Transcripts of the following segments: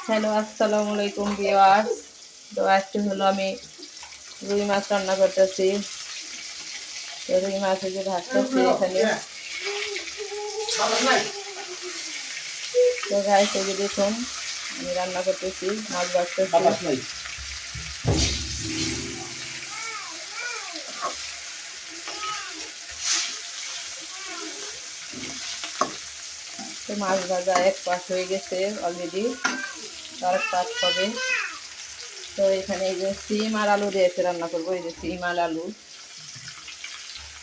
Hello, আসসালামু আলাইকুম viewers. তো আজকে হলো আমি রুই মাছ রান্না করতেছি। তো রুই মাছ যে ভাজতেছি এখানে। তো গাইস এই যে দেখুন আমি রান্না করতেছি, মাছ ভাজতেছি। তো মাছ ভাজা এক পাশ হয়ে গেছে অলরেডি, আর পাঁচ হবে। তো এখানে এই যে সিম আর আলু দিয়েছে রান্না করবো। এই যে সিম আর আলু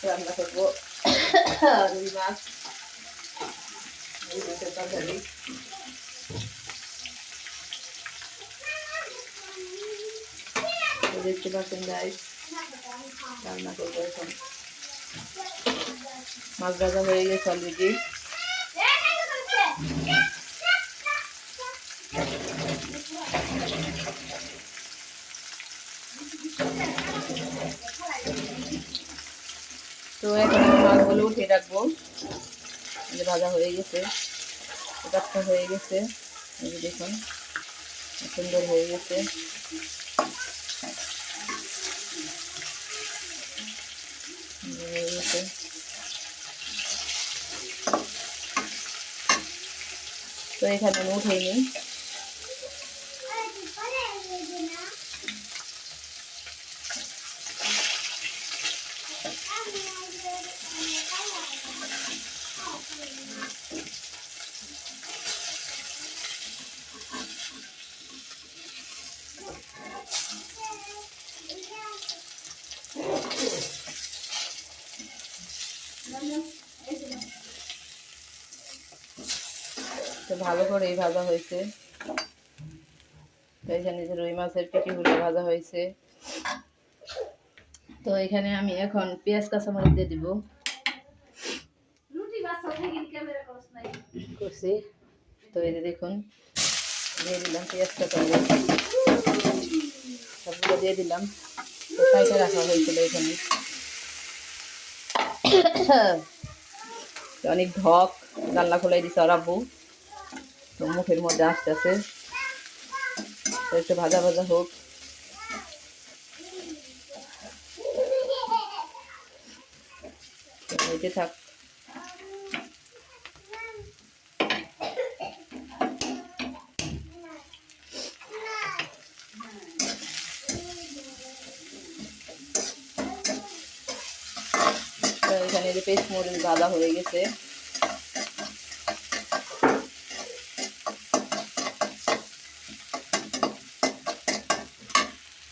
রান্না করবো। রুই মাছ তরকারি। দেখতে পাচ্ছেন গাইস, রান্না করবো এখন। মাছ ভাজা হয়ে গেছে অলরেডি। তো এখন আমি মাছগুলো উঠিয়ে রাখবো। ভাজা হয়ে গেছে, কাটটা হয়ে গেছে। এই যে দেখুন সুন্দর হয়ে গেছে। তো এখানে আমি উঠেই নিই। তো ভালো করেই ভাজা হয়েছে। তো এখানে যে রুই মাছের পেটিগুলো ভাজা হয়েছে। তো এখানে আমি এখন পেঁয়াজ কাঁচামরিচ দিয়ে দিব করছি। তো এই যে দেখুন দিয়ে দিলাম পেঁয়াজ কাঁচামরিচ, সবগুলো দিয়ে দিলাম। তো সাইডে রাখা হয়েছিল এখানে। অনেক ঢক জানলা খোলাই দিছে আর আব্বু। তো মুখের মধ্যে আসতেছে। তো একটু ভাজা ভাজা হোক। হইতে থাক। তো এখানে যে পেস্ট মরিচ ভাজা হয়ে গেছে।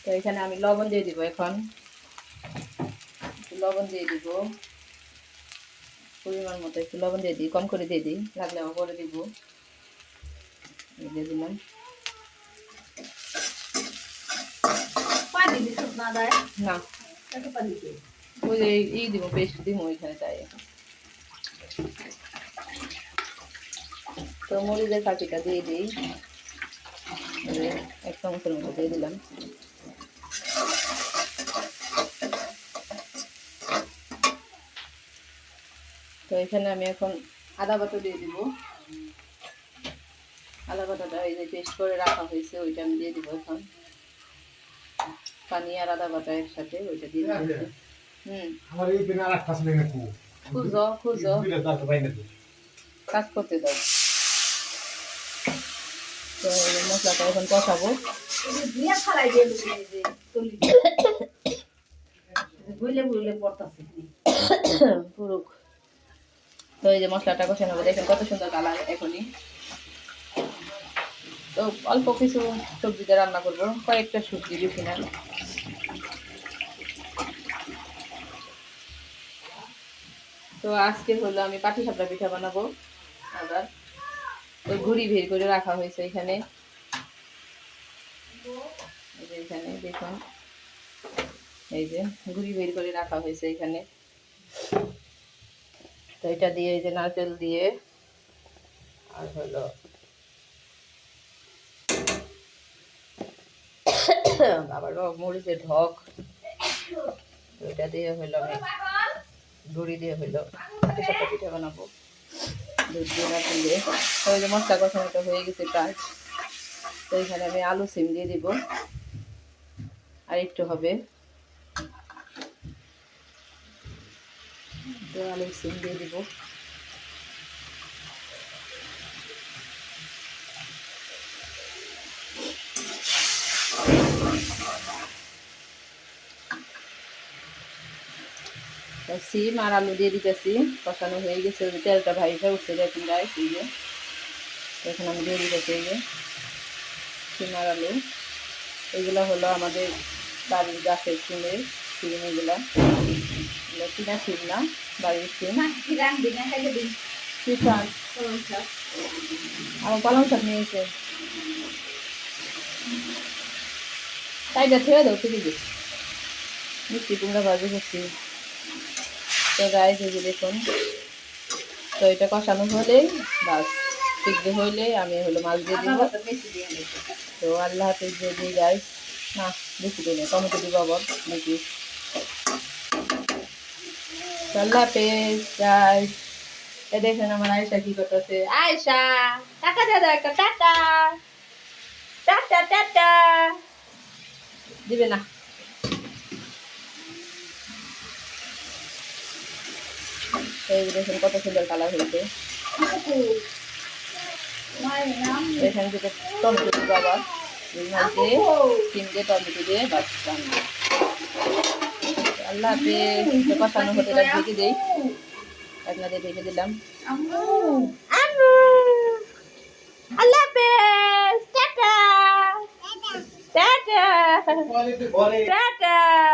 তো এখানে আমি লবণ দিয়ে দিব এখন। লবণ দিয়ে দিব পরিমাণ মতো, একটু লবণ দিয়ে দিই, কম করে দিয়ে দিই, লাগলে আবার করে দিব। দিয়ে দিলাম। না ওই যে ই দিব, পেস্ট দিব ওইখানে, তাই। তো মরিচের কাঠিটা দিয়ে দিই, এক চামচের মতো দিয়ে দিলাম। তো এখানে আমি এখন আদা বাটা দিয়ে দিব। আদা বাটাটা এই যে পেস্ট করে রাখা হয়েছে ওইটা আমি দিয়ে দিব এখন। পানি আর আদা বাটা একসাথে ওইটা দিয়ে দিচ্ছি। খুঁজো খুঁজো কাজ করতে দাও। তো মশলাটা এখন কষাবো। পুরুক। তো এই যে মশলাটা কষানো হবে, দেখেন কত সুন্দর কালার এখনই। তো অল্প কিছু সবজিতে রান্না করবো, কয়েকটা সবজি, বেশি না। তো আজকে হলো আমি পাটিসাপটা পিঠা বানাবো। আবার ওই ঘুড়ি বের করে রাখা হয়েছে এখানে। এখানে দেখুন এই যে ঘুড়ি বের করে রাখা হয়েছে এখানে। তো এটা দিয়ে এই যে নারকেল দিয়ে আর হলো আবার মরিচের ঢক, ওইটা দিয়ে হইলো আমি গুঁড়ি দিয়ে হইলো পাটিসাপটা পিঠা বানাবো দুধ দিয়ে নারকেল দিয়ে। ওই যে মশলা কষানোটা হয়ে গেছে প্রায়। তো এখানে আমি আলু সিম দিয়ে দিব, আর একটু হবে, তো আলু সিম দিয়ে দিব। সিম আর আলু দিয়ে দিতেছি, কষানো হয়ে গেছে, তেলটা ভাইটা উঠছে দেখুন গাইস, এই যে এখন আমি দিয়ে দিতেছি এই যে সিম আর আলু। এগুলো হলো আমাদের বাড়ির গাছের সিমের সিম, এগুলা কিনা সিম না, বাড়ির সিম। আমার পালং শাক নিয়েছে, তাইটা ছেড়ে দাও ফ্রিজে, মিষ্টি কুমড়া ভাজি করছি। তো গাইস এই যে দেখুন, তো এটা কষানো হলেই বাস, সিদ্ধ হইলে আমি হলো মাছ দিয়ে দিব। তো আল্লাহ হাফেজ দিয়ে দিই গাইস, না বেশি দিই না, টমেটো দিব আবার দেখি। আল্লাহ হাফেজ গাইস। এ দেখেন আমার আয়েশা কি করতেছে, আয়েশা টাটা দাদা, একটা টাটা, টাটা টাটা দিবে না। এই দেখেন কত সুন্দর কালার হয়েছে। এখানে দুটো টমেটো দিব আবার, সিম দিয়ে টমেটো দিয়ে বাস রান্না। আল্লাহ হাফেজ। কষানো হতে ঢেকে দিই, আপনাদের ঢেকে দিলাম। আল্লাহ হাফেজ, টাটা টাটা টাটা।